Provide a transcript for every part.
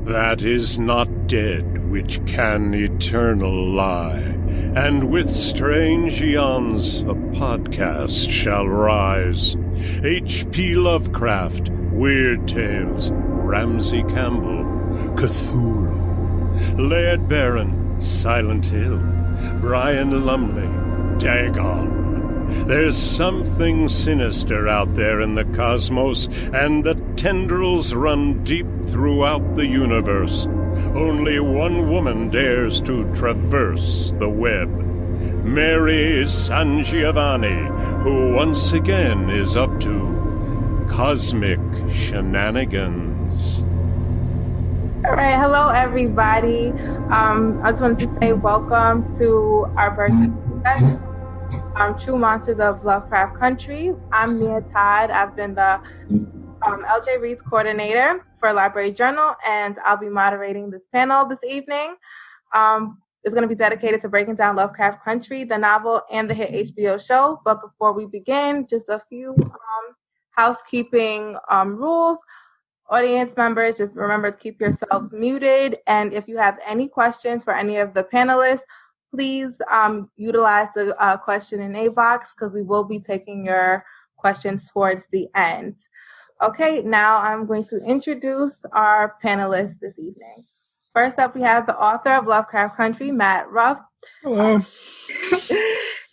That is not dead which can eternal lie, and with strange eons a podcast shall rise. H.P. Lovecraft, Weird Tales, Ramsey Campbell, Cthulhu, Laird Barron, Silent Hill, Brian Lumley, Dagon. There's something sinister out there in the cosmos, and the tendrils run deep throughout the universe. Only one woman dares to traverse the web. Mary SanGiovanni, who once again is up to cosmic shenanigans. All right, hello everybody. I just wanted to say welcome to our birthday session. True Monsters of Lovecraft Country. I'm Mia Todd. I've been the LJ Reads coordinator for Library Journal, and I'll be moderating this panel this evening. It's going to be dedicated to breaking down Lovecraft Country, the novel, and the hit HBO show. But before we begin, just a few housekeeping rules. Audience members, just remember to keep yourselves muted. And if you have any questions for any of the panelists, please utilize the question and A box, because we will be taking your questions towards the end. Okay, now I'm going to introduce our panelists this evening. First up, we have the author of Lovecraft Country, Matt Ruff. Hello.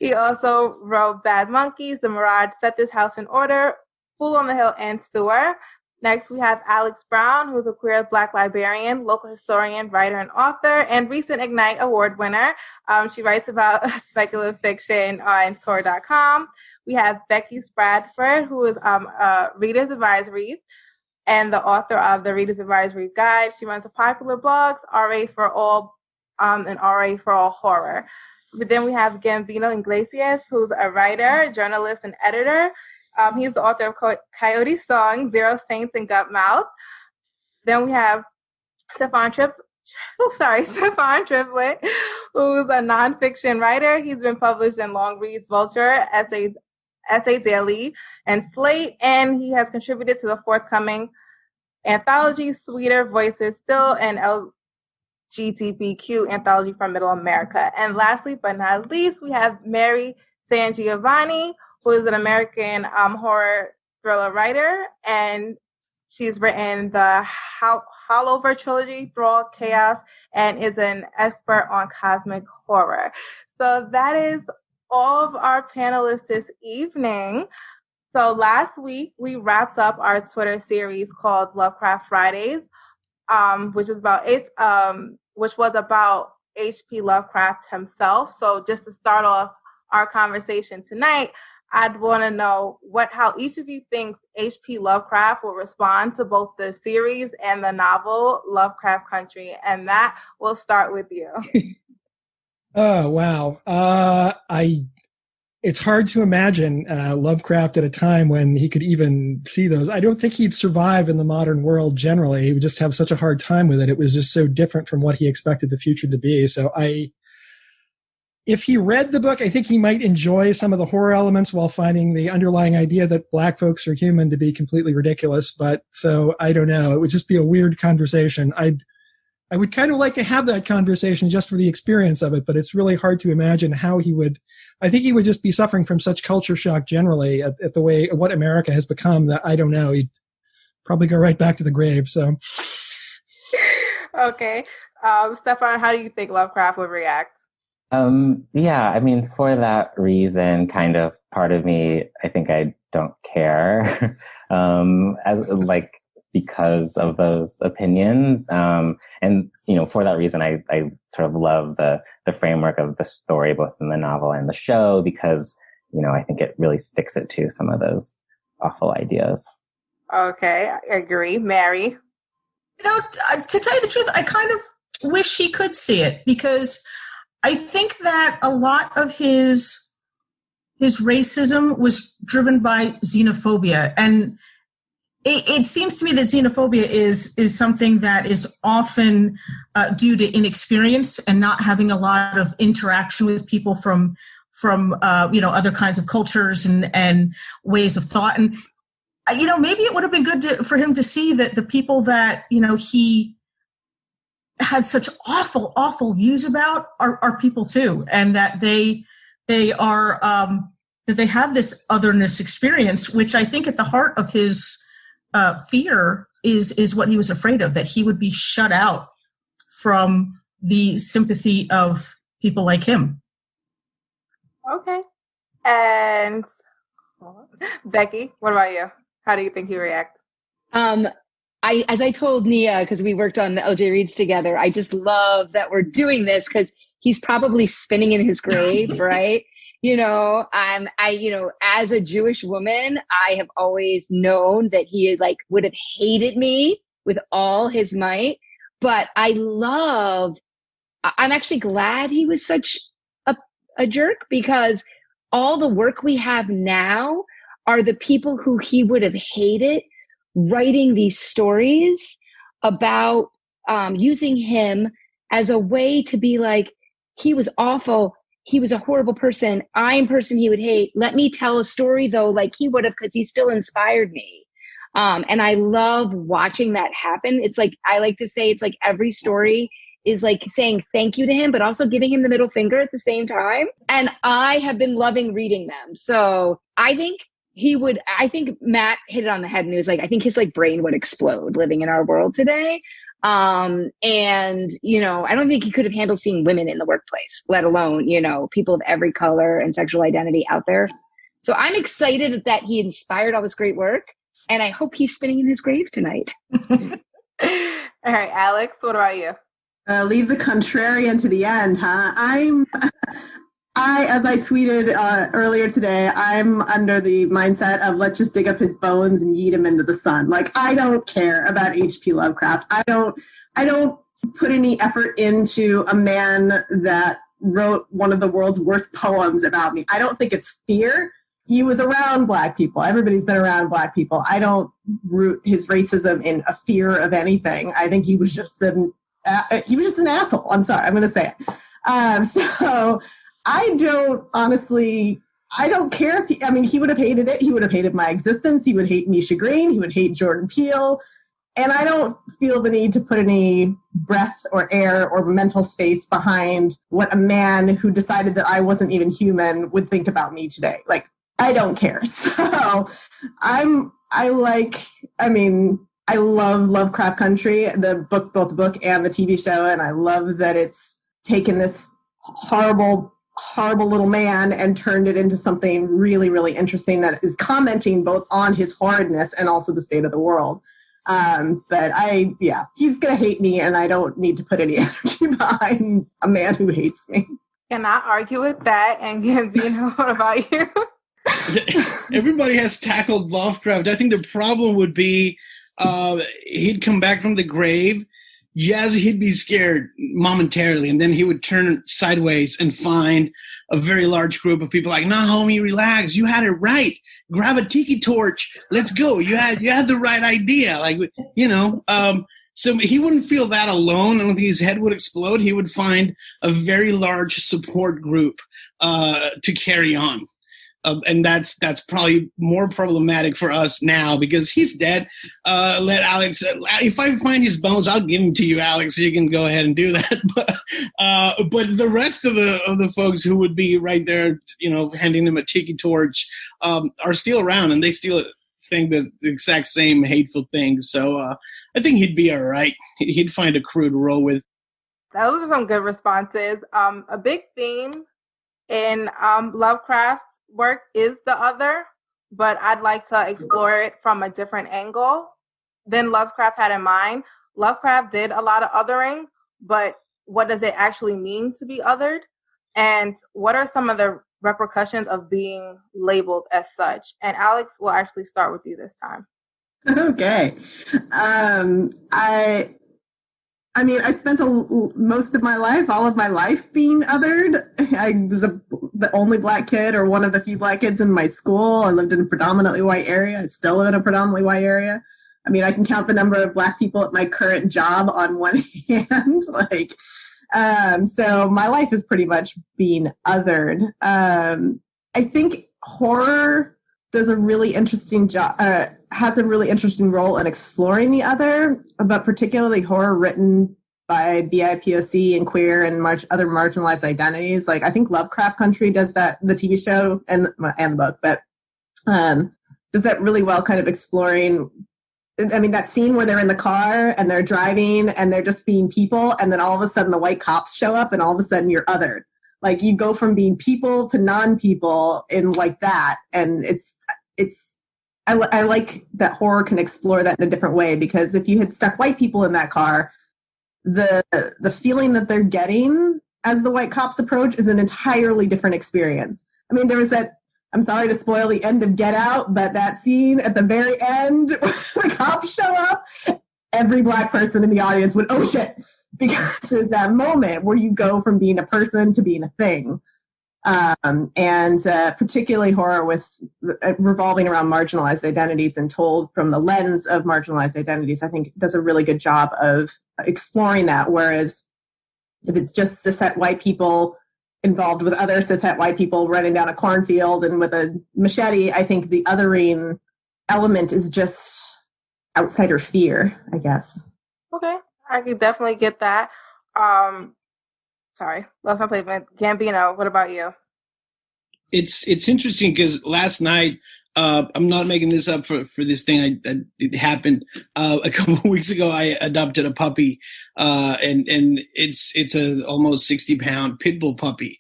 He also wrote Bad Monkeys, The Mirage, Set This House in Order, Fool on the Hill, and Sewer. Next, we have Alex Brown, who's a queer Black librarian, local historian, writer, and author, and recent Ignite Award winner. She writes about speculative fiction on Tor.com. We have Becky Spratford, who is a Reader's Advisory and the author of the Reader's Advisory Guide. She runs a popular blogs, RA for All and RA for All Horror. But then we have Gabino Iglesias, who's a writer, journalist, and editor. He's the author of Coyote Song, Zero Saints, and Gut Mouth. Then we have Steffan Triplett, who's a nonfiction writer. He's been published in Long Reads, Vulture, Essay Daily, and Slate, and he has contributed to the forthcoming anthology Sweeter Voices Still and LGBTQ anthology from Middle America. And lastly, but not least, we have Mary SanGiovanni, who is an American horror thriller writer, and she's written the Hollover trilogy, Thrall, Chaos, and is an expert on cosmic horror. So that is all of our panelists this evening. So last week, we wrapped up our Twitter series called Lovecraft Fridays, which was about H.P. Lovecraft himself. So just to start off our conversation tonight, I'd want to know how each of you thinks H.P. Lovecraft will respond to both the series and the novel Lovecraft Country, and that will start with you. Oh, wow. It's hard to imagine Lovecraft at a time when he could even see those. I don't think he'd survive in the modern world generally. He would just have such a hard time with it. It was just so different from what he expected the future to be. So if he read the book, I think he might enjoy some of the horror elements while finding the underlying idea that black folks are human to be completely ridiculous. But so I don't know. It would just be a weird conversation. I would kind of like to have that conversation just for the experience of it, but it's really hard to imagine how he would. I think he would just be suffering from such culture shock generally at the way what America has become that I don't know. He'd probably go right back to the grave. So. Okay. Steffan, how do you think Lovecraft would react? Yeah, I mean, for that reason, kind of part of me, I think I don't care, because of those opinions. And, for that reason, I sort of love the framework of the story, both in the novel and the show, because, I think it really sticks it to some of those awful ideas. Okay, I agree. Mary? To tell you the truth, I kind of wish he could see it, because I think that a lot of his racism was driven by xenophobia, and it seems to me that xenophobia is something that is often due to inexperience and not having a lot of interaction with people from other kinds of cultures and ways of thought. And maybe it would have been good for him to see that the people that he had such awful views about are people too, and that they are that they have this otherness experience, which I think at the heart of his fear is what he was afraid of, that he would be shut out from the sympathy of people like him. Okay. And Becky, what about you? How do you think you react? As I told Nia, because we worked on the LJ Reads together, I just love that we're doing this because he's probably spinning in his grave, right? As a Jewish woman, I have always known that he would have hated me with all his might. But I'm actually glad he was such a jerk, because all the work we have now are the people who he would have hated writing these stories about, using him as a way to be like, he was awful. He was a horrible person. I'm a person he would hate. Let me tell a story though, like he would have, because he still inspired me. And I love watching that happen. It's like, I like to say, it's like every story is like saying thank you to him, but also giving him the middle finger at the same time. And I have been loving reading them. So I think Matt hit it on the head, and he was like, I think his brain would explode living in our world today. And, I don't think he could have handled seeing women in the workplace, let alone, people of every color and sexual identity out there. So I'm excited that he inspired all this great work, and I hope he's spinning in his grave tonight. All right, Alex, what about you? Leave the contrarian to the end, huh? As I tweeted earlier today, I'm under the mindset of let's just dig up his bones and yeet him into the sun. I don't care about H.P. Lovecraft. I don't put any effort into a man that wrote one of the world's worst poems about me. I don't think it's fear. He was around Black people. Everybody's been around Black people. I don't root his racism in a fear of anything. I think he was just an asshole. I'm sorry, I'm going to say it. So I don't care if he would have hated it. He would have hated my existence. He would hate Misha Green. He would hate Jordan Peele. And I don't feel the need to put any breath or air or mental space behind what a man who decided that I wasn't even human would think about me today. I don't care. So I love Lovecraft Country, both the book and the TV show. And I love that it's taken this horrible little man and turned it into something really, really interesting that is commenting both on his horridness and also the state of the world. But he's going to hate me, and I don't need to put any energy behind a man who hates me. Cannot argue with that. And Gabino, what about you? Everybody has tackled Lovecraft. I think the problem would be he'd come back from the grave. Yes, he'd be scared momentarily, and then he would turn sideways and find a very large group of people like, nah, homie, relax. You had it right. Grab a tiki torch. Let's go. You had the right idea. So he wouldn't feel that alone. I don't think his head would explode. He would find a very large support group to carry on. And that's probably more problematic for us now because he's dead. Let Alex, if I find his bones, I'll give them to you, Alex. So you can go ahead and do that. But the rest of the folks who would be right there, handing them a tiki torch, are still around, and they still think the exact same hateful things. So I think he'd be all right. He'd find a crew to roll with. Those are some good responses. A big theme in Lovecraft work is the other, but I'd like to explore it from a different angle than Lovecraft had in mind. Lovecraft did a lot of othering, but what does it actually mean to be othered? And what are some of the repercussions of being labeled as such? And Alex, we'll actually start with you this time. Okay. I spent most of my life, all of my life, being othered. I was the only Black kid or one of the few Black kids in my school. I lived in a predominantly white area. I still live in a predominantly white area. I can count the number of Black people at my current job on one hand. So my life is pretty much being othered. I think horror does a really interesting job, has a really interesting role in exploring the other, but particularly horror written by BIPOC and queer and other marginalized identities. Like, I think Lovecraft Country does that, the TV show and the book, but does that really well, kind of exploring, I mean, that scene where they're in the car and they're driving and they're just being people, and then all of a sudden the white cops show up and all of a sudden you're othered. Like, you go from being people to non-people in like that. And I like that horror can explore that in a different way, because if you had stuck white people in that car, the feeling that they're getting as the white cops approach is an entirely different experience. I mean, there was that, I'm sorry to spoil the end of Get Out, but that scene at the very end where the cops show up, every Black person in the audience went, oh shit, because there's that moment where you go from being a person to being a thing. And particularly horror with revolving around marginalized identities and told from the lens of marginalized identities, I think does a really good job of exploring that. Whereas if it's just cishet white people involved with other cishet white people running down a cornfield and with a machete, I think the othering element is just outsider fear, I guess. Okay, I could definitely get that. Sorry, love my placement. Gambino, what about you? It's interesting because last night, I'm not making this up for this thing. It happened a couple of weeks ago. I adopted a puppy, and it's a almost 60-pound pit bull puppy.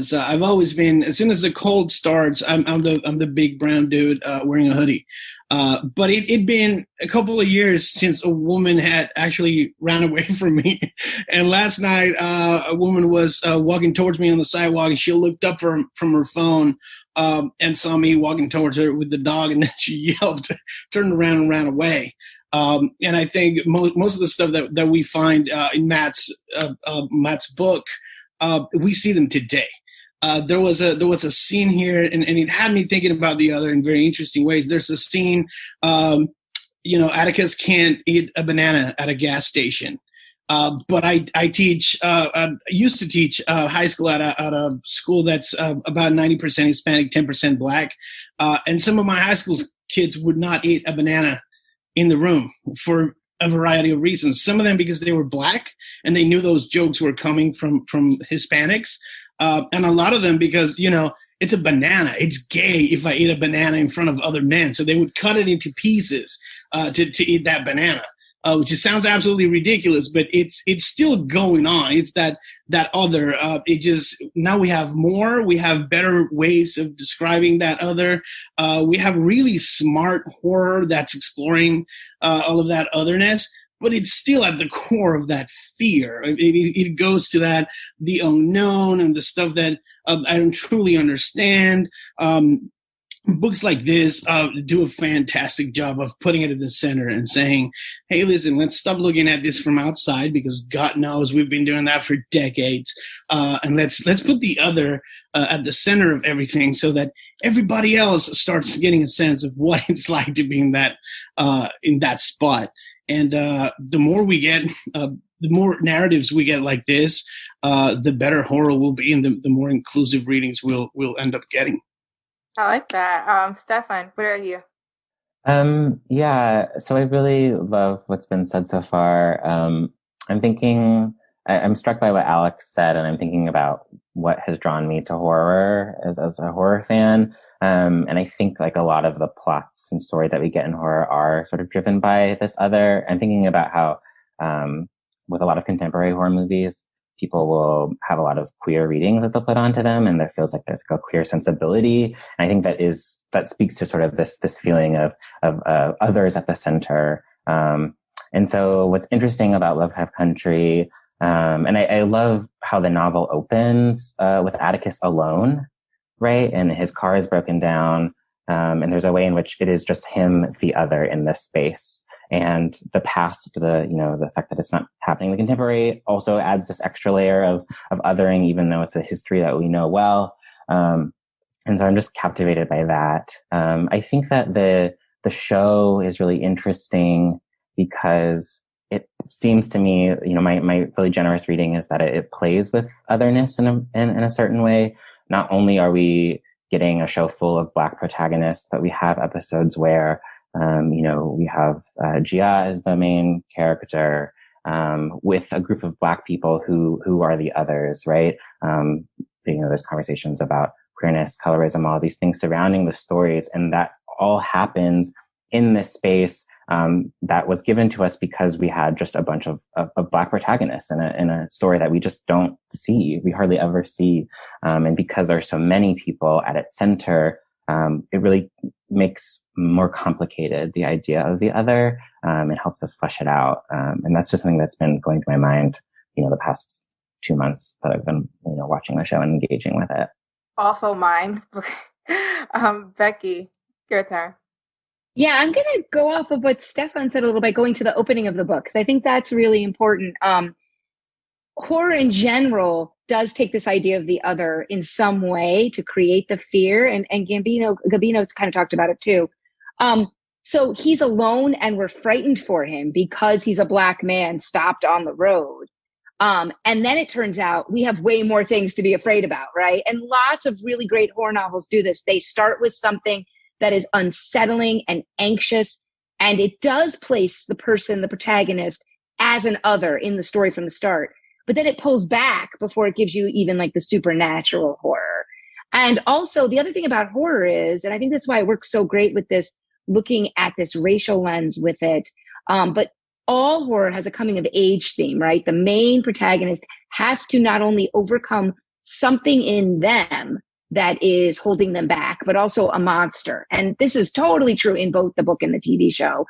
So I've always been, as soon as the cold starts, I'm the big brown dude wearing a hoodie. But it'd been a couple of years since a woman had actually ran away from me. And last night, a woman was walking towards me on the sidewalk, and she looked up from her phone and saw me walking towards her with the dog, and then she yelped, turned around and ran away. And I think most of the stuff that we find in Matt's book, we see them today. There was a scene here, and it had me thinking about the other in very interesting ways. There's a scene, Atticus can't eat a banana at a gas station. But I used to teach high school at a school that's about 90% Hispanic, 10% Black. And some of my high school kids would not eat a banana in the room for a variety of reasons. Some of them because they were Black and they knew those jokes were coming from Hispanics. And a lot of them because, it's a banana. It's gay if I eat a banana in front of other men. So they would cut it into pieces to eat that banana. Which sounds absolutely ridiculous, but it's still going on. It's that other. Now we have more. We have better ways of describing that other. We have really smart horror that's exploring all of that otherness, but it's still at the core of that fear. It goes to that, the unknown and the stuff that I don't truly understand. Books like this do a fantastic job of putting it at the center and saying, hey, listen, let's stop looking at this from outside because God knows we've been doing that for decades. And let's put the other at the center of everything so that everybody else starts getting a sense of what it's like to be in that spot. And the more we get, the more narratives we get like this, the better horror will be and the more inclusive readings we'll end up getting. I like that. Steffan, what are you? Yeah, so I really love what's been said so far. I'm struck by what Alex said, and I'm thinking about what has drawn me to horror as a horror fan. And I think like a lot of the plots and stories that we get in horror are sort of driven by this other. I'm thinking about how, with a lot of contemporary horror movies, people will have a lot of queer readings that they'll put onto them, and there feels like there's a queer sensibility. And I think that speaks to sort of this feeling of others at the center. And so what's interesting about Lovecraft Country, and I love how the novel opens with Atticus alone, right? And his car is broken down, and there's a way in which it is just him, the other, in this space. And the past, the fact that it's not happening in the contemporary also adds this extra layer of othering, even though it's a history that we know well. And so I'm just captivated by that. I think that the show is really interesting because it seems to me, my really generous reading is that it plays with otherness in a certain way. Not only are we getting a show full of Black protagonists, but we have episodes where we have Gia as the main character, with a group of Black people who are the others, right? There's conversations about queerness, colorism, all these things surrounding the stories, and that all happens in this space that was given to us because we had just a bunch of Black protagonists in a story that we just don't see, we hardly ever see, and because there's so many people at its center, it really makes more complicated the idea of the other. It helps us flesh it out. And that's just something that's been going through my mind, the past 2 months that I've been, watching the show and engaging with it. Also mine. Becky, your turn. Yeah, I'm going to go off of what Steffan said a little bit, going to the opening of the book, because I think that's really important. Horror in general does take this idea of the other in some way to create the fear. And Gabino's kind of talked about it too. So he's alone and we're frightened for him because he's a Black man stopped on the road. And then it turns out we have way more things to be afraid about, right? And lots of really great horror novels do this. They start with something that is unsettling and anxious, and it does place the person, the protagonist, as an other in the story from the start. But then it pulls back before it gives you even like the supernatural horror. And also the other thing about horror is, and I think that's why it works so great with this, looking at this racial lens with it. But all horror has a coming of age theme, right? The main protagonist has to not only overcome something in them that is holding them back, but also a monster. And this is totally true in both the book and the TV show.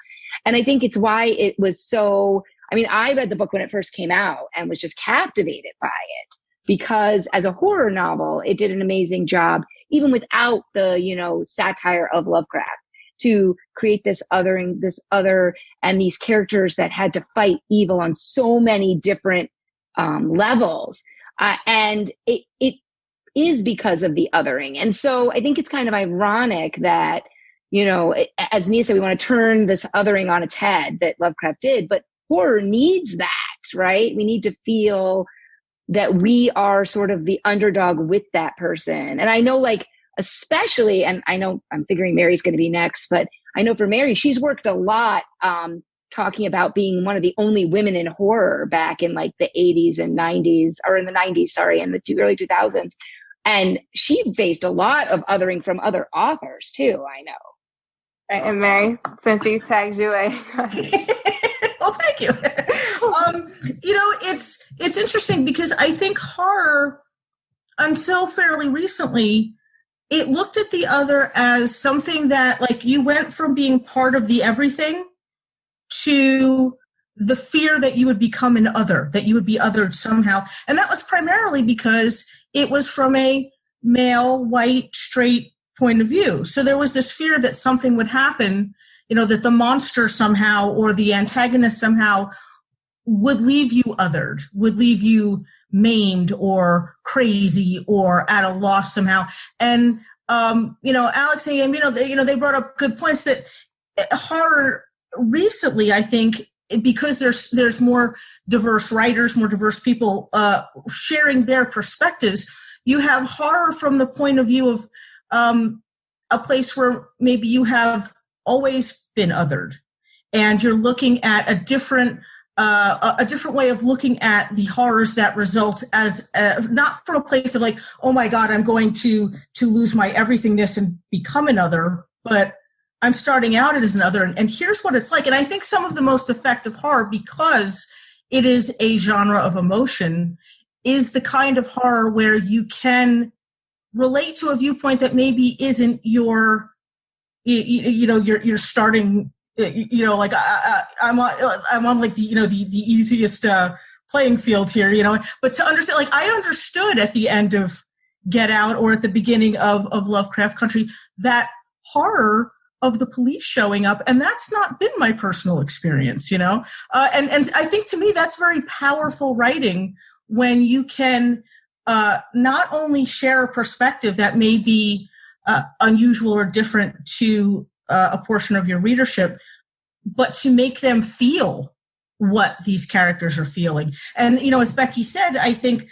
And I think it's why it was so, I read the book when it first came out and was just captivated by it, because as a horror novel, it did an amazing job, even without the, satire of Lovecraft, to create this other and these characters that had to fight evil on so many different levels. And it is because of the othering. And so I think it's kind of ironic that, as Nia said, we want to turn this othering on its head that Lovecraft did, but horror needs that, right? We need to feel that we are sort of the underdog with that person. And I know, especially, and I know I'm figuring Mary's going to be next, but I know for Mary, she's worked a lot talking about being one of the only women in horror back in the 80s and 90s, or in the 90s, sorry, in the early 2000s. And she faced a lot of othering from other authors too, I know. And Mary, since he tagged you, well, thank you. It's interesting because I think horror, until fairly recently, it looked at the other as something that, you went from being part of the everything to the fear that you would become an other, that you would be othered somehow. And that was primarily because it was from a male, white, straight point of view. So there was this fear that something would happen, that the monster somehow or the antagonist somehow would leave you othered, would leave you maimed or crazy or at a loss somehow. And, Alex and Gabino, they brought up good points that horror recently, I think, because there's more diverse writers, more diverse people sharing their perspectives, you have horror from the point of view of a place where maybe you have always been othered, and you're looking at a different way of looking at the horrors that result as not from a place of oh my God, I'm going to lose my everythingness and become another, but I'm starting out as another, and here's what it's like. And I think some of the most effective horror, because it is a genre of emotion, is the kind of horror where you can relate to a viewpoint that maybe isn't your starting. I'm on the easiest playing field here, but to understand, I understood at the end of Get Out or at the beginning of Lovecraft Country that horror of the police showing up, and that's not been my personal experience, and I think to me that's very powerful writing when you can not only share a perspective that may be unusual or different to a portion of your readership, but to make them feel what these characters are feeling. And, as Becky said, I think,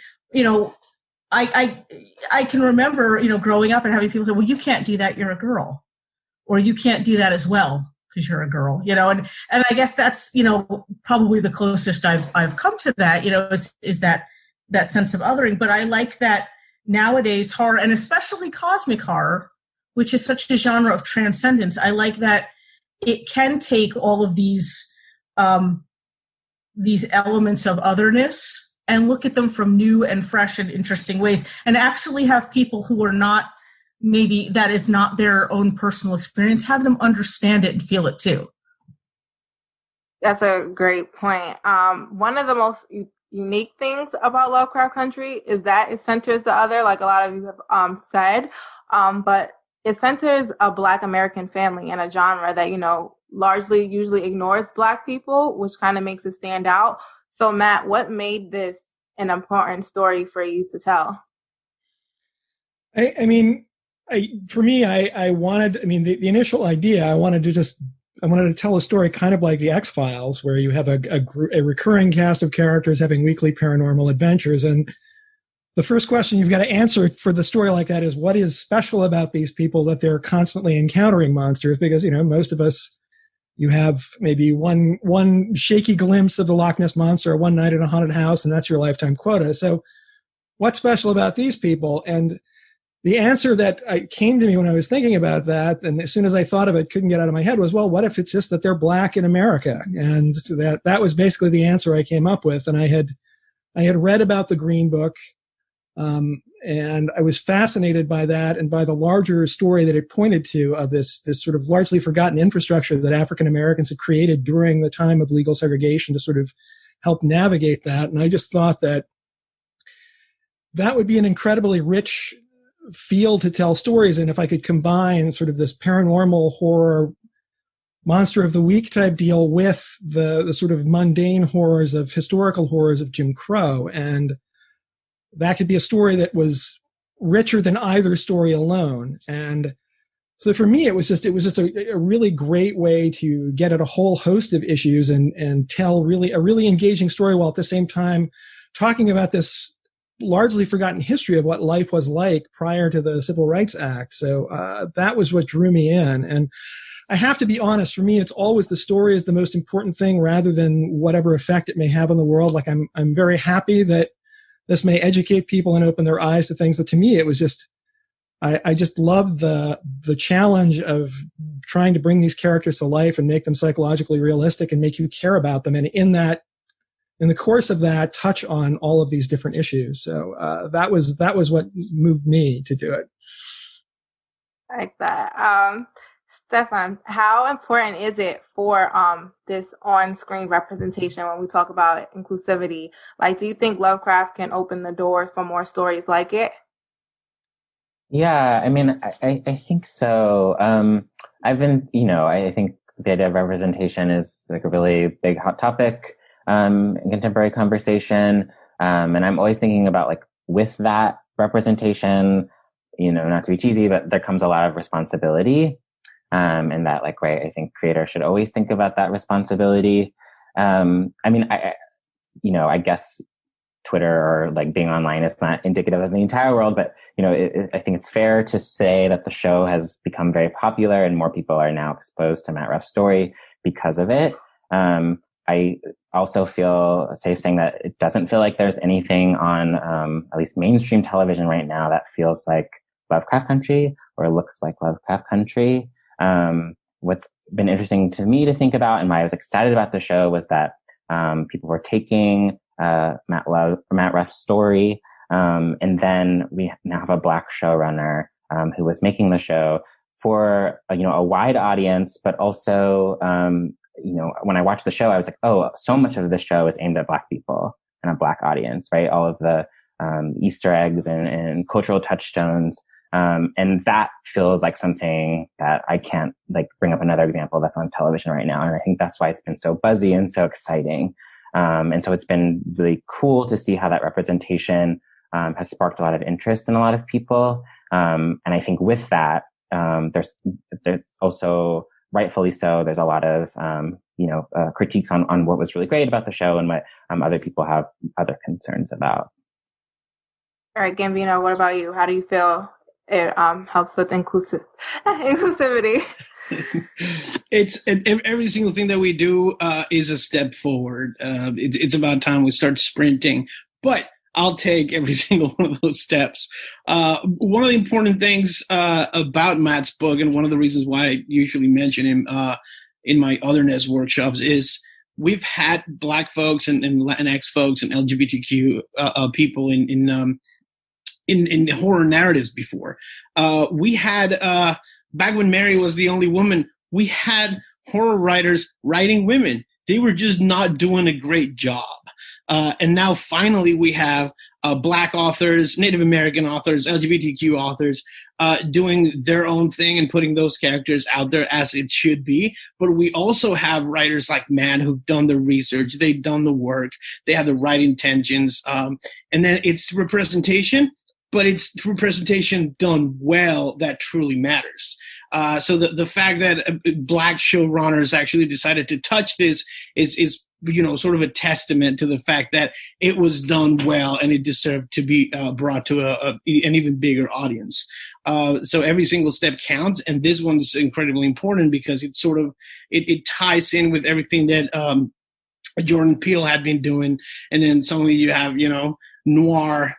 I can remember, growing up and having people say, well, you can't do that, you're a girl, or you can't do that as well because you're a girl, and I guess that's, probably the closest I've come to that, is that sense of othering. But I like that nowadays horror, and especially cosmic horror, which is such a genre of transcendence, I like that it can take all of these elements of otherness and look at them from new and fresh and interesting ways, and actually have people who are not, maybe that is not their own personal experience, have them understand it and feel it too. That's a great point. One of the most unique things about Lovecraft Country is that it centers the other, like a lot of you have said, but it centers a Black American family in a genre that, largely usually ignores Black people, which kind of makes it stand out. So, Matt, what made this an important story for you to tell? For me, I wanted, the initial idea, I wanted to tell a story kind of like the X-Files, where you have a recurring cast of characters having weekly paranormal adventures. And the first question you've got to answer for the story like that is, what is special about these people that they're constantly encountering monsters? Because, most of us, you have maybe one shaky glimpse of the Loch Ness Monster one night in a haunted house, and that's your lifetime quota. So what's special about these people? And the answer that came to me when I was thinking about that, and as soon as I thought of it, couldn't get out of my head, was, well, what if it's just that they're Black in America? And that was basically the answer I came up with. And I had read about the Green Book, and I was fascinated by that and by the larger story that it pointed to of this sort of largely forgotten infrastructure that African Americans had created during the time of legal segregation to sort of help navigate that. And I just thought that would be an incredibly rich field to tell stories in if I could combine sort of this paranormal horror monster of the week type deal with the sort of mundane horrors of historical horrors of Jim Crow. And that could be a story that was richer than either story alone. And so for me, it was just a really great way to get at a whole host of issues and tell a really engaging story, while at the same time talking about this largely forgotten history of what life was like prior to the Civil Rights Act. So that was what drew me in. And I have to be honest, for me, it's always the story is the most important thing rather than whatever effect it may have on the world. Like I'm very happy that this may educate people and open their eyes to things. But to me, it was just, I just loved the challenge of trying to bring these characters to life and make them psychologically realistic and make you care about them. And in the course of that, touch on all of these different issues. So that was what moved me to do it. I like that. Steffan, how important is it for this on-screen representation when we talk about inclusivity? Like, do you think Lovecraft can open the doors for more stories like it? Yeah, I think so. I've been, I think the idea of representation is like a really big hot topic in contemporary conversation. And I'm always thinking about, like, with that representation, not to be cheesy, but there comes a lot of responsibility. And that, like, right, I think creators should always think about that responsibility. I guess Twitter or like being online is not indicative of the entire world, but, I think it's fair to say that the show has become very popular and more people are now exposed to Matt Ruff's story because of it. I also feel safe saying that it doesn't feel like there's anything on, at least mainstream television right now that feels like Lovecraft Country or looks like Lovecraft Country. What's been interesting to me to think about and why I was excited about the show was that people were taking Matt Ruff's story, and then we now have a Black showrunner who was making the show for a wide audience, but also when I watched the show, I was like, oh, so much of this show is aimed at Black people and a Black audience, right? All of the Easter eggs and cultural touchstones. And that feels like something that I can't, like, bring up another example that's on television right now. And I think that's why it's been so buzzy and so exciting. And so it's been really cool to see how that representation has sparked a lot of interest in a lot of people. And I think with that, there's also, rightfully so, there's a lot of critiques on what was really great about the show and what other people have other concerns about. All right, Gabino, what about you? How do you feel it helps with inclusivity? Every single thing that we do is a step forward. It's about time we start sprinting, but I'll take every single one of those steps. One of the important things about Matt's book, and one of the reasons why I usually mention him in my otherness workshops, is we've had Black folks and Latinx folks and LGBTQ people in horror narratives before. We had back when Mary was the only woman, we had horror writers writing women. They were just not doing a great job. And now finally we have Black authors, Native American authors, LGBTQ authors doing their own thing and putting those characters out there as it should be. But we also have writers like Matt who've done the research, they've done the work, they have the right intentions. And then it's representation, but it's representation done well that truly matters. So the fact that Black showrunners actually decided to touch this is sort of a testament to the fact that it was done well and it deserved to be brought to an even bigger audience. So every single step counts, and this one is incredibly important because it sort of it ties in with everything that Jordan Peele had been doing, and then suddenly you have noir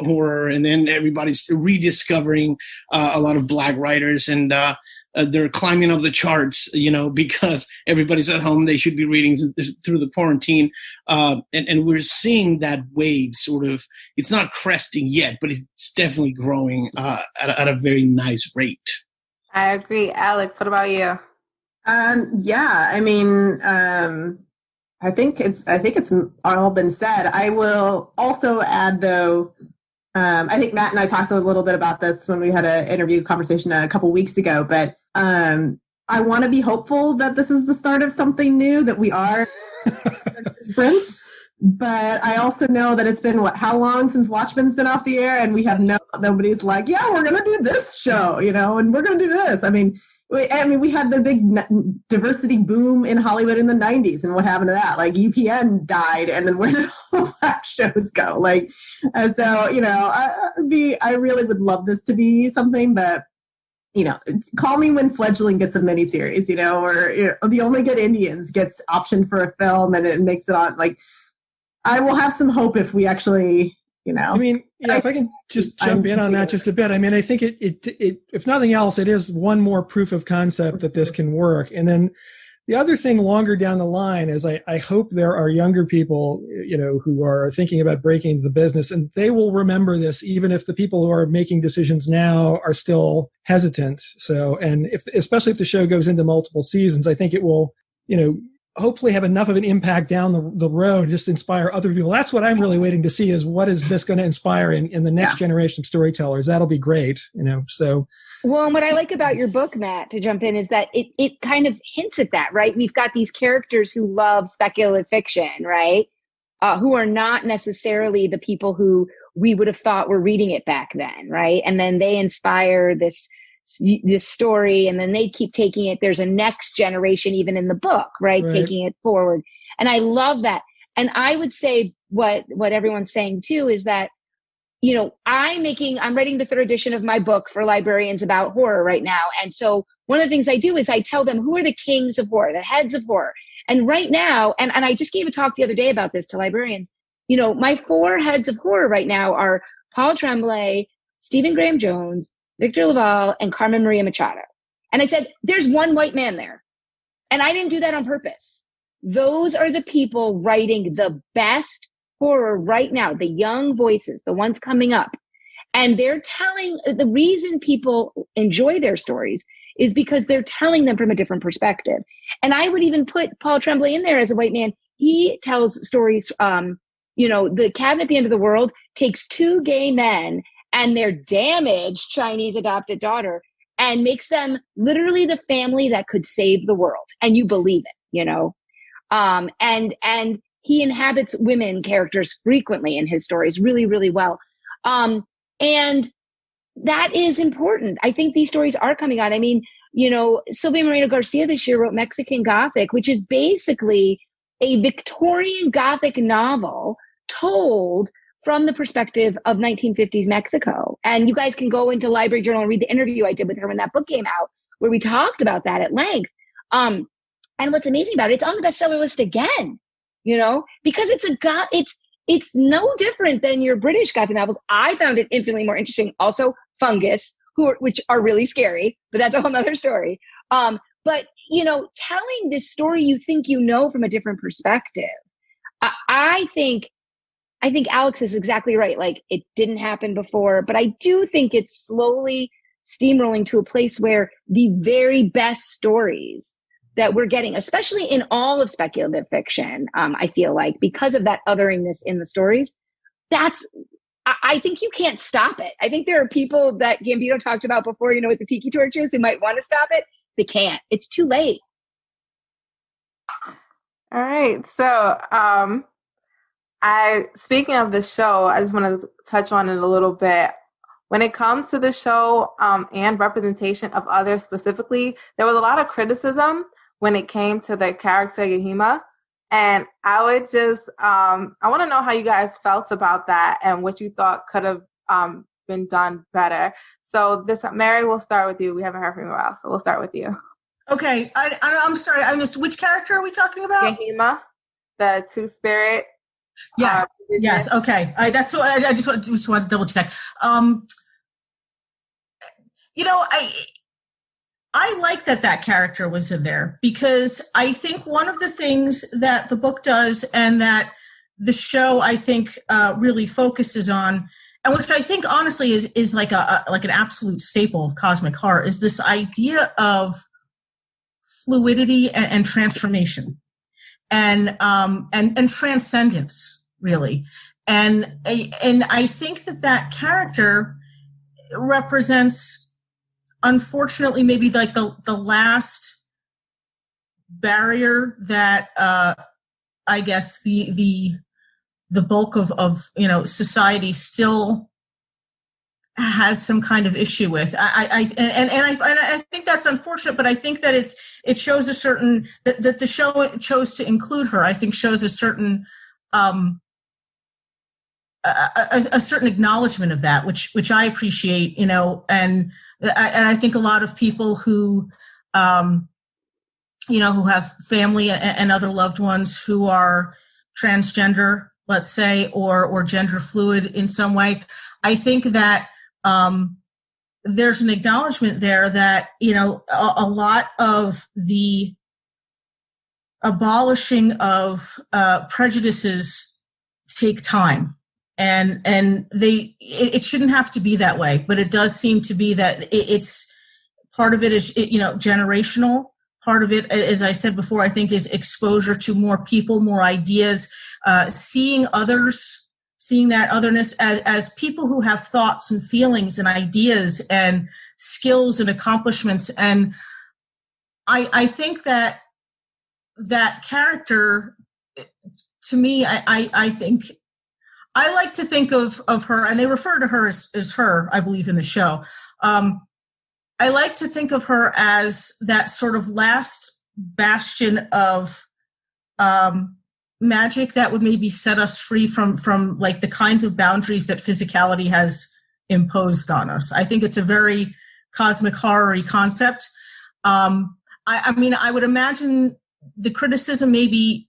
horror, and then everybody's rediscovering a lot of Black writers, and they're climbing up the charts, because everybody's at home. They should be reading through the quarantine, and we're seeing that wave sort of. It's not cresting yet, but it's definitely growing at a very nice rate. I agree, Alex. What about you? Yeah, I mean. I think it's all been said. I will also add, though, I think Matt and I talked a little bit about this when we had an interview conversation a couple weeks ago, but I want to be hopeful that this is the start of something new, that we are sprints. But I also know that it's been, how long since Watchmen's been off the air, and we have nobody's like, yeah, we're going to do this show, and we're going to do this. I mean, we had the big diversity boom in Hollywood in the 90s, and what happened to that? Like, UPN died, and then where did all Black shows go? Like, so, I really would love this to be something, but, call me when Fledgling gets a miniseries, or The Only Good Indians gets optioned for a film and it makes it on. Like, I will have some hope if we actually, I mean, if I can just jump in on that just a bit. I mean, I think it if nothing else, it is one more proof of concept that this can work. And then the other thing longer down the line is I hope there are younger people, who are thinking about breaking the business, and they will remember this, even if the people who are making decisions now are still hesitant. So, and especially if the show goes into multiple seasons, I think it will, hopefully have enough of an impact down the road, just inspire other people. That's what I'm really waiting to see, is what is this going to inspire in the next generation of storytellers. That'll be great, so. Well, and what I like about your book, Matt, to jump in, is that it kind of hints at that, right? We've got these characters who love speculative fiction, right? Who are not necessarily the people who we would have thought were reading it back then, right? And then they inspire this story, and then they keep taking it. There's a next generation even in the book, right? Taking it forward. And I love that. And I would say what everyone's saying too is that, I'm writing the 3rd edition of my book for librarians about horror right now. And so one of the things I do is I tell them, who are the kings of horror, the heads of horror? And right now, and I just gave a talk the other day about this to librarians, my 4 heads of horror right now are Paul Tremblay, Stephen Graham Jones, Victor Laval, and Carmen Maria Machado. And I said, there's one white man there. And I didn't do that on purpose. Those are the people writing the best horror right now, the young voices, the ones coming up. And they're telling, the reason people enjoy their stories is because they're telling them from a different perspective. And I would even put Paul Tremblay in there as a white man. He tells stories, the Cabin at the End of the World takes 2 gay men and their damaged Chinese adopted daughter and makes them literally the family that could save the world. And you believe it, and he inhabits women characters frequently in his stories really, really well. And that is important. I think these stories are coming out. I mean, Silvia Moreno Garcia this year wrote Mexican Gothic, which is basically a Victorian Gothic novel told from the perspective of 1950s Mexico. And you guys can go into Library Journal and read the interview I did with her when that book came out, where we talked about that at length. And what's amazing about it, it's on the bestseller list again, because it's no different than your British Gothic novels. I found it infinitely more interesting. Also, fungus, which are really scary, but that's a whole nother story. But, telling this story you think from a different perspective. I think Alex is exactly right. Like, it didn't happen before, but I do think it's slowly steamrolling to a place where the very best stories that we're getting, especially in all of speculative fiction, I feel like, because of that otheringness in the stories, I think you can't stop it. I think there are people that Gambino talked about before, with the tiki torches, who might want to stop it. They can't. It's too late. All right. So, speaking of the show, I just want to touch on it a little bit. When it comes to the show and representation of others specifically, there was a lot of criticism when it came to the character Yahima. And I would just, I want to know how you guys felt about that and what you thought could have been done better. So Mary, we'll start with you. We haven't heard from you in a while, so we'll start with you. Okay. I'm sorry. I missed. Which character are we talking about? Yahima, the two-spirit. Yes. Yes. Okay. That's what I just wanted to double check. I like that character was in there, because I think one of the things that the book does and that the show, I think, really focuses on, and which I think honestly is like an absolute staple of cosmic horror, is this idea of fluidity and transformation and transcendence, really. And I think that character represents, unfortunately, maybe like the last barrier that I guess the bulk of society still has some kind of issue with. I think that's unfortunate, but I think that it shows a certain that the show chose to include her. I think shows a certain a certain acknowledgement of that, which I appreciate, and I think a lot of people who, who have family and other loved ones who are transgender, let's say, or gender fluid in some way, I think that there's an acknowledgement there that, a lot of the abolishing of prejudices take time. And it shouldn't have to be that way, but it does seem to be that it's part of it is, generational. Part of it, as I said before, I think is exposure to more people, more ideas, seeing others, seeing that otherness as people who have thoughts and feelings and ideas and skills and accomplishments. And I think that character, to me, I think, I like to think of her, and they refer to her as her, I believe, in the show. I like to think of her as that sort of last bastion of magic that would maybe set us free from like the kinds of boundaries that physicality has imposed on us. I think it's a very cosmic horror-y concept. I mean, I would imagine the criticism maybe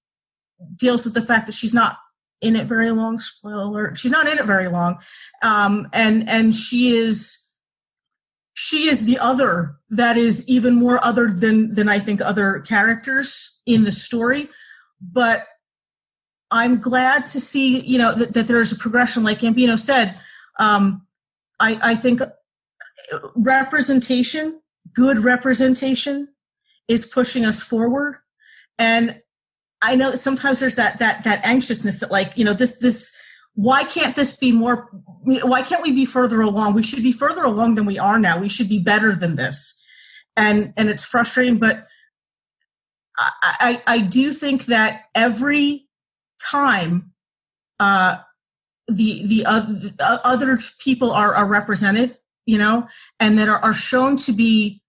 deals with the fact that she's not in it very long. Spoiler alert, she's not in it very long. And she is the other that is even more other than I think other characters in the story. But I'm glad to see, that there's a progression, like Gambino said. I think representation, good representation, is pushing us forward. And I know that sometimes there's that anxiousness that, like, this, why can't this be more, why can't we be further along? We should be further along than we are now. We should be better than this. And it's frustrating, but I do think that every time the other people are represented, and that are shown to be,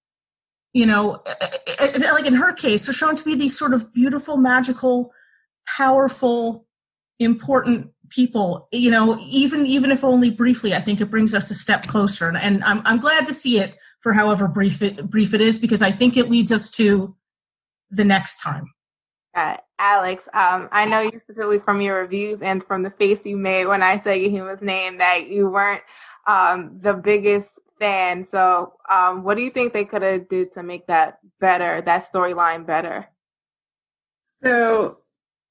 like in her case, are shown to be these sort of beautiful, magical, powerful, important people, even if only briefly. I think it brings us a step closer, and I'm glad to see it for however brief it is, because I think it leads us to the next time. Alex, I know you specifically from your reviews and from the face you made when I said Yahima's name that you weren't the biggest fan. So what do you think they could have did to make that better, that storyline better? So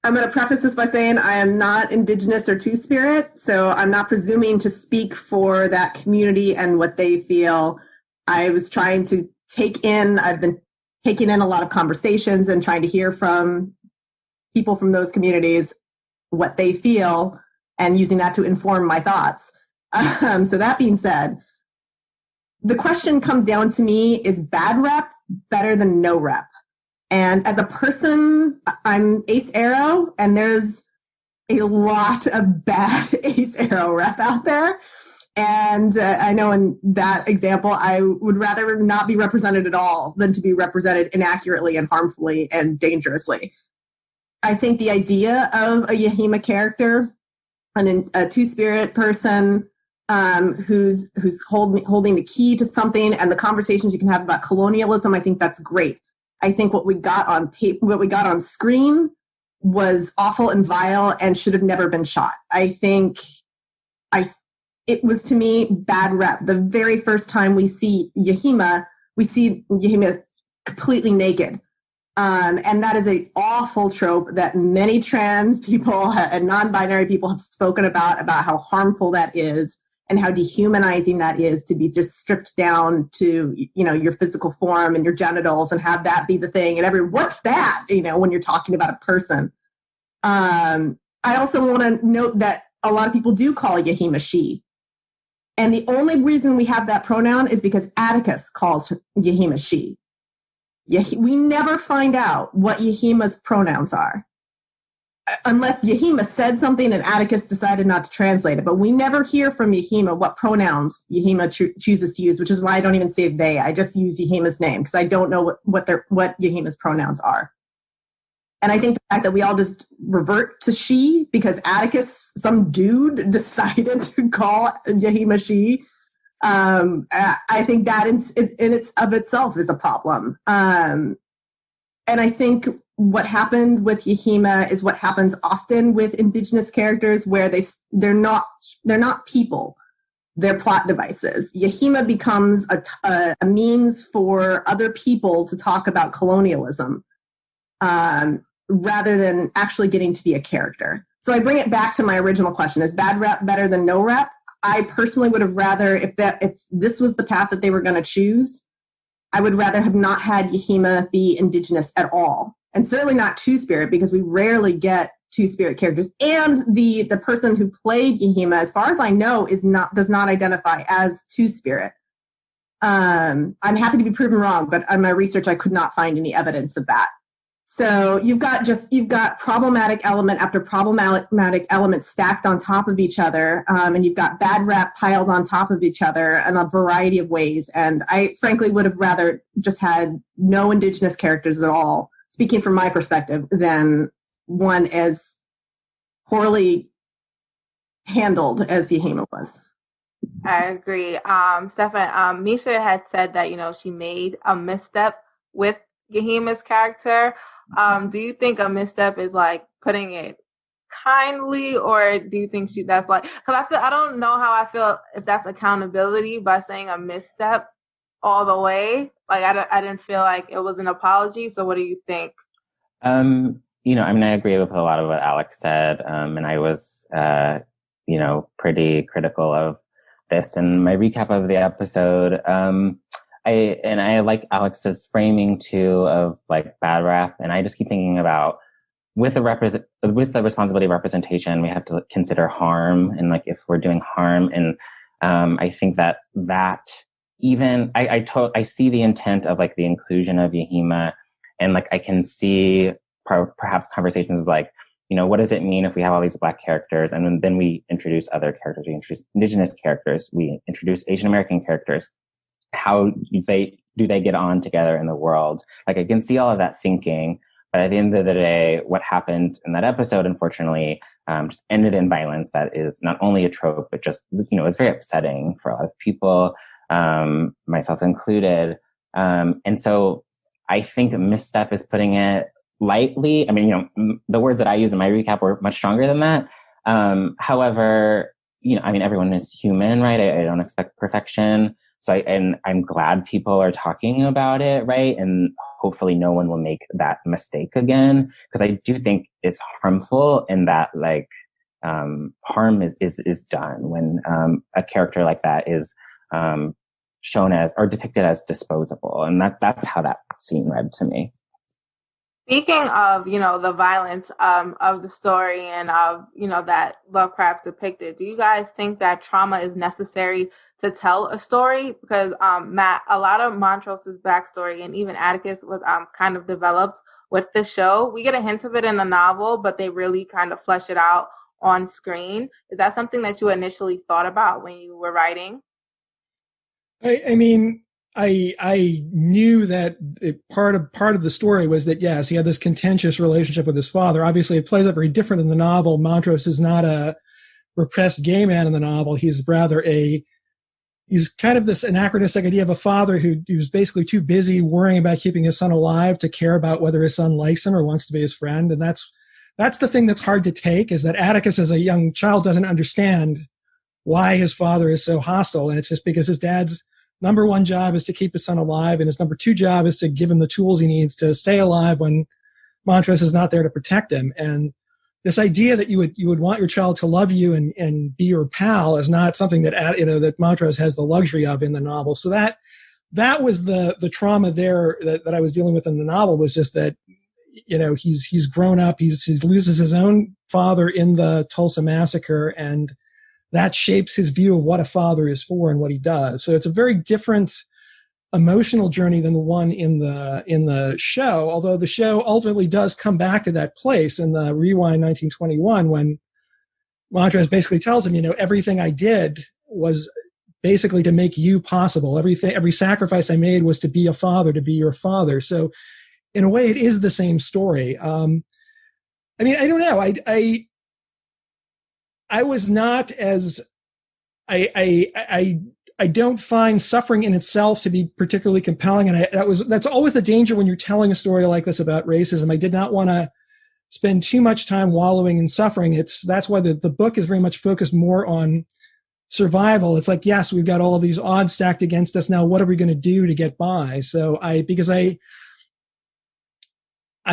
I'm going to preface this by saying I am not Indigenous or Two-Spirit, so I'm not presuming to speak for that community and what they feel. I was trying to I've been taking in a lot of conversations and trying to hear from people from those communities what they feel and using that to inform my thoughts. So that being said, the question comes down to me, is bad rep better than no rep? And as a person, I'm Ace Arrow, and there's a lot of bad Ace Arrow rep out there. And I know in that example, I would rather not be represented at all than to be represented inaccurately and harmfully and dangerously. I think the idea of a Yahima character, a Two-Spirit person who's holding the key to something, and the conversations you can have about colonialism, I think that's great. I think what we got on screen was awful and vile and should have never been shot. It was, to me, bad rep. The very first time we see Yahima completely naked. And that is an awful trope that many trans people and non-binary people have spoken about how harmful that is and how dehumanizing that is, to be just stripped down to, your physical form and your genitals and have that be the thing. And what's that, when you're talking about a person. I also want to note that a lot of people do call Yahima she. And the only reason we have that pronoun is because Atticus calls Yahima she. We never find out what Yahima's pronouns are. Unless Yahima said something and Atticus decided not to translate it. But we never hear from Yahima what pronouns Yahima chooses to use, which is why I don't even say they. I just use Yahima's name because I don't know what Yahima's pronouns are. And I think the fact that we all just revert to she because Atticus, some dude, decided to call Yahima she, I think that in its of itself is a problem. And I think what happened with Yahima is what happens often with Indigenous characters, where they're not people, they're plot devices. Yahima becomes a means for other people to talk about colonialism, rather than actually getting to be a character. So I bring it back to my original question: is bad rep better than no rep? I personally would have rather, if this was the path that they were going to choose, I would rather have not had Yahima be Indigenous at all. And certainly not Two-Spirit, because we rarely get Two-Spirit characters. And the person who played Yahima, as far as I know, does not identify as Two-Spirit. I'm happy to be proven wrong, but on my research, I could not find any evidence of that. So you've got problematic element after problematic element stacked on top of each other, and you've got bad rep piled on top of each other in a variety of ways. And I frankly would have rather just had no Indigenous characters at all, speaking from my perspective, than one as poorly handled as Yahima was. I agree. Steffan, Misha had said that, she made a misstep with Yahima's character. Do you think a misstep is like putting it kindly, or do you think that's like, because I don't know how I feel if that's accountability by saying a misstep all the way. Like I didn't feel like it was an apology. So what do you think? I agree with a lot of what Alex said. And I was, pretty critical of this in my recap of the episode. I like Alex's framing too of like bad rap, and I just keep thinking about with the responsibility of representation, we have to consider harm, and like if we're doing harm, and I think that even I see the intent of like the inclusion of Yahima, and like I can see perhaps conversations of like, what does it mean if we have all these Black characters and then we introduce other characters, we introduce Indigenous characters, we introduce Asian American characters. How do they get on together in the world? Like I can see all of that thinking, but at the end of the day, what happened in that episode, unfortunately, just ended in violence. That is not only a trope, but just, it's very upsetting for a lot of people. myself included. And so I think Misstep is putting it lightly. I mean, the words that I use in my recap were much stronger than that. However, I mean, everyone is human, right? I don't expect perfection. So I'm glad people are talking about it, right? And hopefully no one will make that mistake again. Because I do think it's harmful in that, like, harm is done when a character like that is shown as or depicted as disposable. And that's how that scene read to me. Speaking of, the violence of the story and of, that Lovecraft depicted, do you guys think that trauma is necessary to tell a story? Because, Matt, a lot of Montrose's backstory and even Atticus was kind of developed with the show. We get a hint of it in the novel, but they really kind of flesh it out on screen. Is that something that you initially thought about when you were writing? I mean, I knew that part of the story was that, yes, he had this contentious relationship with his father. Obviously, it plays out very different in the novel. Montrose is not a repressed gay man in the novel. He's rather he's kind of this anachronistic idea of a father who was basically too busy worrying about keeping his son alive to care about whether his son likes him or wants to be his friend. And that's the thing that's hard to take, is that Atticus as a young child doesn't understand why his father is so hostile. And it's just because his dad's number one job is to keep his son alive, and his number two job is to give him the tools he needs to stay alive when Montrose is not there to protect him. And this idea that you would want your child to love you and be your pal is not something that that Montrose has the luxury of in the novel. So that was the trauma there that I was dealing with in the novel, was just that he's grown up, he loses his own father in the Tulsa massacre, and that shapes his view of what a father is for and what he does. So it's a very different emotional journey than the one in the show, although the show ultimately does come back to that place in the Rewind 1921 when Montrose basically tells him, everything I did was basically to make you possible. Every sacrifice I made was to be a father, to be your father. So in a way, it is the same story. I mean, I don't know. I was not as I don't find suffering in itself to be particularly compelling, and that's always the danger when you're telling a story like this about racism. I did not want to spend too much time wallowing in suffering. That's why the book is very much focused more on survival. It's like, yes, we've got all of these odds stacked against us. Now, what are we going to do to get by? So because I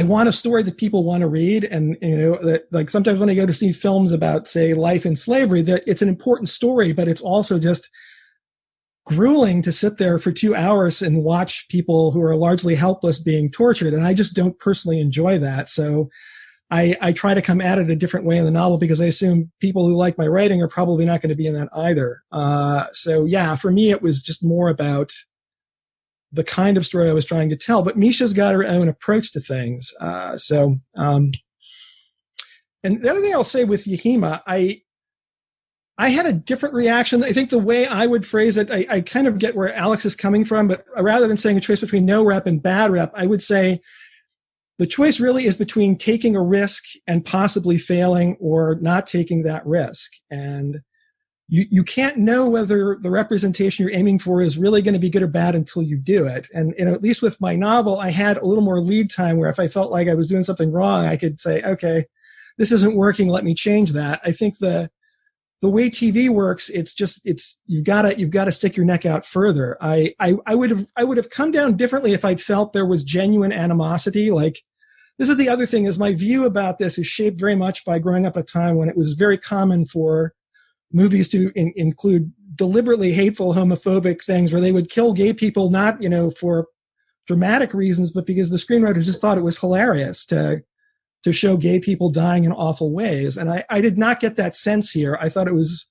want a story that people want to read. And, that, like, sometimes when I go to see films about, say, life in slavery, that it's an important story, but it's also just grueling to sit there for 2 hours and watch people who are largely helpless being tortured. And I just don't personally enjoy that. So I try to come at it a different way in the novel, because I assume people who like my writing are probably not going to be in that either. So yeah, for me, it was just more about the kind of story I was trying to tell, but Misha's got her own approach to things. And the other thing I'll say with Yahima, I had a different reaction. I think the way I would phrase it, I kind of get where Alex is coming from, but rather than saying a choice between no rep and bad rep, I would say the choice really is between taking a risk and possibly failing, or not taking that risk. And you can't know whether the representation you're aiming for is really going to be good or bad until you do it. And at least with my novel, I had a little more lead time, where if I felt like I was doing something wrong, I could say, okay, this isn't working, let me change that. I think the way TV works, you've got to stick your neck out further. I would have come down differently if I'd felt there was genuine animosity. Like, this is the other thing, is my view about this is shaped very much by growing up at a time when it was very common for movies to include deliberately hateful homophobic things, where they would kill gay people, not, for dramatic reasons, but because the screenwriters just thought it was hilarious to show gay people dying in awful ways. And I did not get that sense here. I thought it was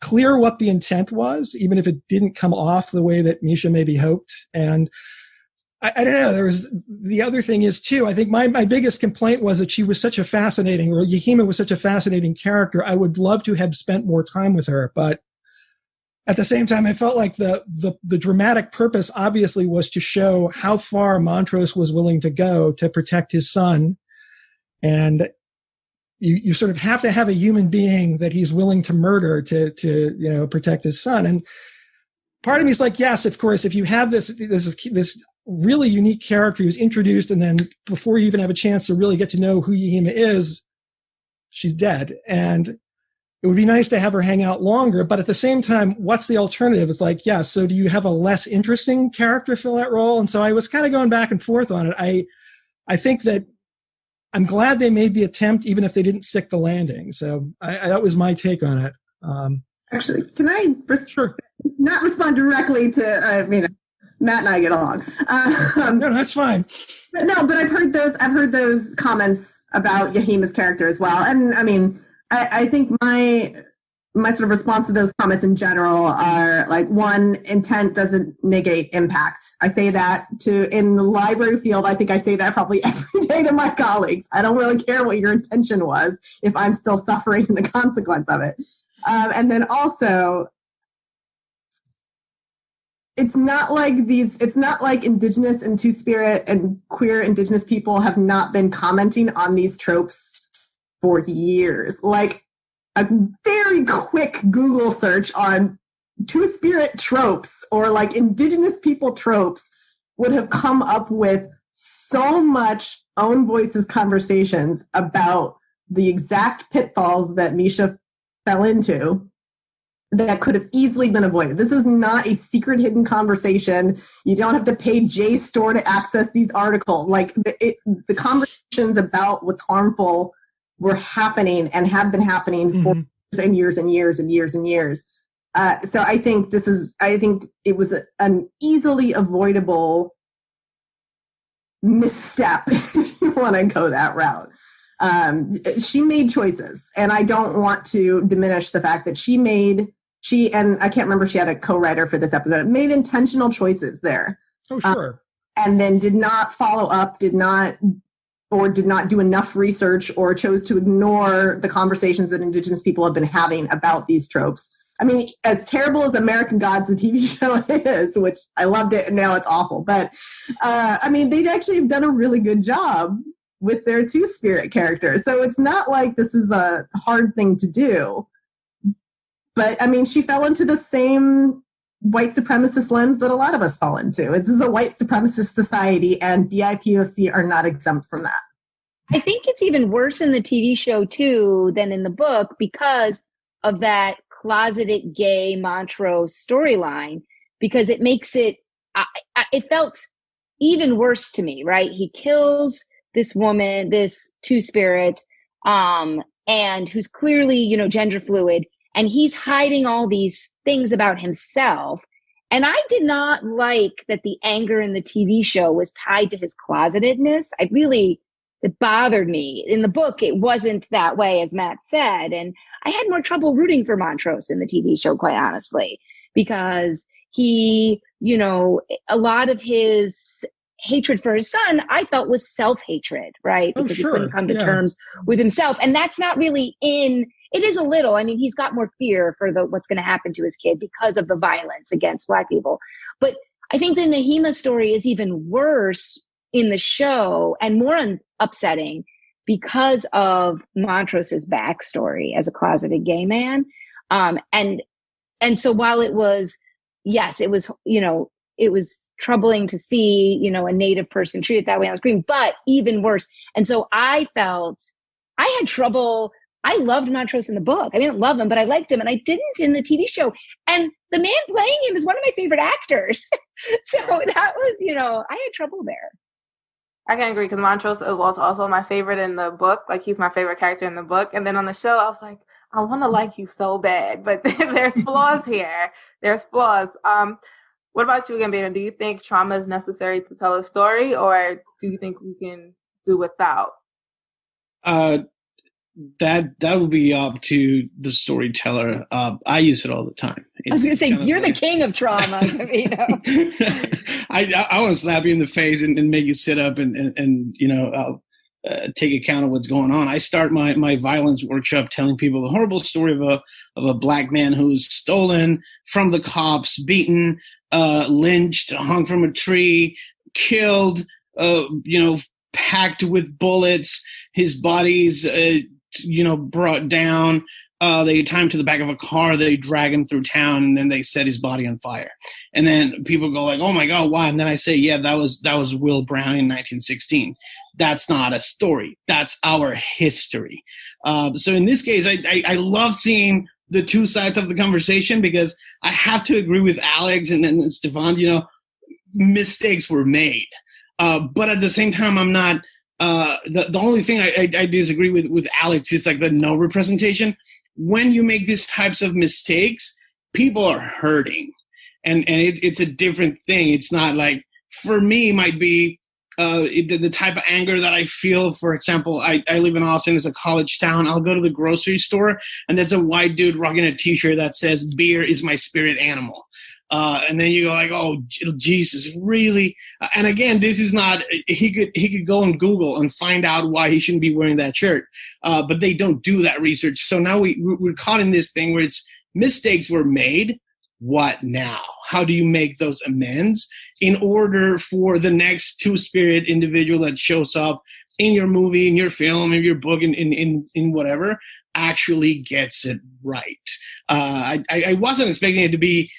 clear what the intent was, even if it didn't come off the way that Misha maybe hoped. And I don't know. The other thing is, too, I think my biggest complaint was that she was such a fascinating, or Yahima was such a fascinating character. I would love to have spent more time with her. But at the same time, I felt like the dramatic purpose obviously was to show how far Montrose was willing to go to protect his son. And you sort of have to have a human being that he's willing to murder to protect his son. And part of me is like, yes, of course, if you have this really unique character who's introduced, and then before you even have a chance to really get to know who Yahima is, she's dead. And it would be nice to have her hang out longer, but at the same time, what's the alternative? It's like, yeah, so do you have a less interesting character fill that role? And so I was kind of going back and forth on it. I think that I'm glad they made the attempt, even if they didn't stick the landing. So that was my take on it. Actually, can I sure. not respond directly to, Matt and I get along. No, that's fine. But I've heard those comments about Yahima's character as well. And I mean, I think my sort of response to those comments in general are like, one, intent doesn't negate impact. I say that in the library field. I think I say that probably every day to my colleagues. I don't really care what your intention was if I'm still suffering the consequence of it. And then also, it's not like Indigenous and Two-Spirit and queer Indigenous people have not been commenting on these tropes for years. Like a very quick Google search on Two-Spirit tropes or like Indigenous people tropes would have come up with so much own voices conversations about the exact pitfalls that Misha fell into that could have easily been avoided. This is not a secret hidden conversation. You don't have to pay JSTOR to access these articles. Like the conversations about what's harmful were happening and have been happening for years and years and years and years and years. So I think it was an easily avoidable misstep if you want to go that route. She made choices, and I don't want to diminish the fact that and I can't remember if she had a co-writer for this episode, made intentional choices there. Oh, sure. And then did not follow up, did not do enough research, or chose to ignore the conversations that Indigenous people have been having about these tropes. I mean, as terrible as American Gods, the TV show is, which I loved it, and now it's awful. But, they'd actually have done a really good job with their Two-Spirit characters. So it's not like this is a hard thing to do. But, she fell into the same white supremacist lens that a lot of us fall into. This is a white supremacist society, and BIPOC are not exempt from that. I think it's even worse in the TV show, too, than in the book because of that closeted gay Montrose storyline, because it makes it felt even worse to me, right? He kills this woman, this Two-Spirit, and who's clearly, gender fluid, and he's hiding all these things about himself. And I did not like that the anger in the TV show was tied to his closetedness. It bothered me. In the book, it wasn't that way, as Matt said. And I had more trouble rooting for Montrose in the TV show, quite honestly, because he, a lot of his hatred for his son, I felt was self-hatred, right? Oh, because sure. he couldn't come to terms with himself. And that's not really it is a little, he's got more fear for what's going to happen to his kid because of the violence against Black people. But I think the Nahima story is even worse in the show and more upsetting because of Montrose's backstory as a closeted gay man. And so while it was, yes, it was, it was troubling to see, a Native person treated that way on screen, but even worse. And so I felt I had trouble. I loved Montrose in the book. I didn't love him, but I liked him, and I didn't in the TV show. And the man playing him is one of my favorite actors. So that was, I had trouble there. I can agree, because Montrose was also my favorite in the book. Like, he's my favorite character in the book. And then on the show, I was like, I want to like you so bad, but there's flaws here. There's flaws. What about you, Gabino? Do you think trauma is necessary to tell a story, or do you think we can do without? That would be up to the storyteller. I use it all the time. I was going to say, you're the king of trauma, I want to slap you in the face and make you sit up and take account of what's going on. I start my violence workshop telling people the horrible story of a Black man who's stolen from the cops, beaten, lynched, hung from a tree, killed, packed with bullets. His body's brought down, they tie him to the back of a car, they drag him through town, and then they set his body on fire. And then people go like, oh my God, why? And then I say, yeah, that was Will Brown in 1916. That's not a story. That's our history. So in this case, I love seeing the two sides of the conversation, because I have to agree with Alex and Steffan, mistakes were made. But at the same time, I'm not, the only thing I disagree with Alex is like the no representation. When you make these types of mistakes, people are hurting, and it's a different thing. It's not like, for me, might be the type of anger that I feel. For example, I live in Austin. It's a college town. I'll go to the grocery store, and there's a white dude rocking a T-shirt that says "Beer is my spirit animal." And then you go like, oh, Jesus, really? And again, this is not, he could go on Google and find out why he shouldn't be wearing that shirt. But they don't do that research. So now we're caught in this thing where it's mistakes were made. What now? How do you make those amends in order for the next two-spirit individual that shows up in your movie, in your film, in your book, in whatever, actually gets it right? I wasn't expecting it to be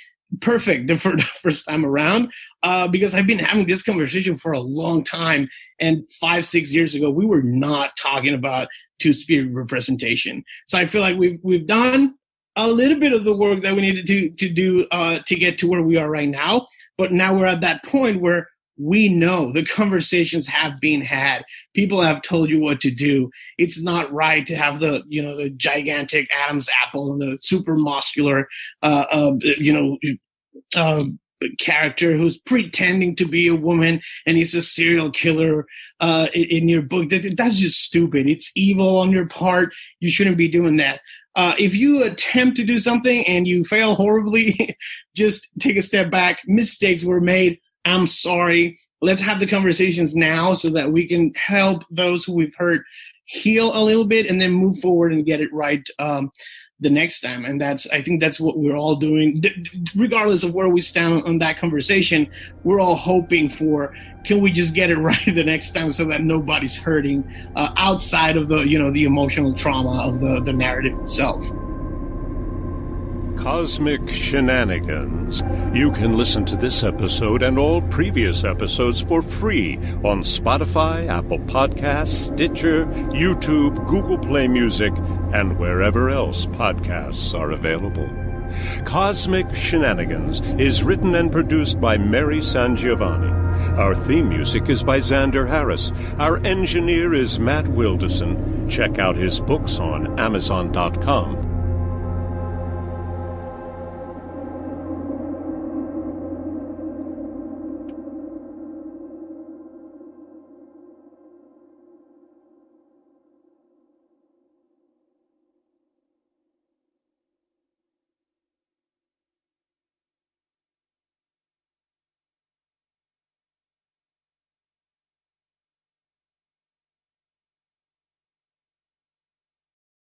perfect the first time around, because I've been having this conversation for a long time, and 5-6 years ago we were not talking about two-spirit representation. So I feel like we've done a little bit of the work that we needed to do to get to where we are right now, but now we're at that point where we know the conversations have been had. People have told you what to do. It's not right to have the gigantic Adam's apple and the super muscular, character who's pretending to be a woman and he's a serial killer in your book. That's just stupid. It's evil on your part. You shouldn't be doing that. If you attempt to do something and you fail horribly, just take a step back. Mistakes were made. I'm sorry. Let's have the conversations now so that we can help those who we've hurt heal a little bit and then move forward and get it right the next time. And I think that's what we're all doing. Regardless of where we stand on that conversation, we're all hoping for, can we just get it right the next time so that nobody's hurting outside of the emotional trauma of the narrative itself. Cosmic Shenanigans. You can listen to this episode and all previous episodes for free on Spotify, Apple Podcasts, Stitcher, YouTube, Google Play Music, and wherever else podcasts are available. Cosmic Shenanigans is written and produced by Mary SanGiovanni. Our theme music is by Xander Harris. Our engineer is Matt Wilderson. Check out his books on Amazon.com.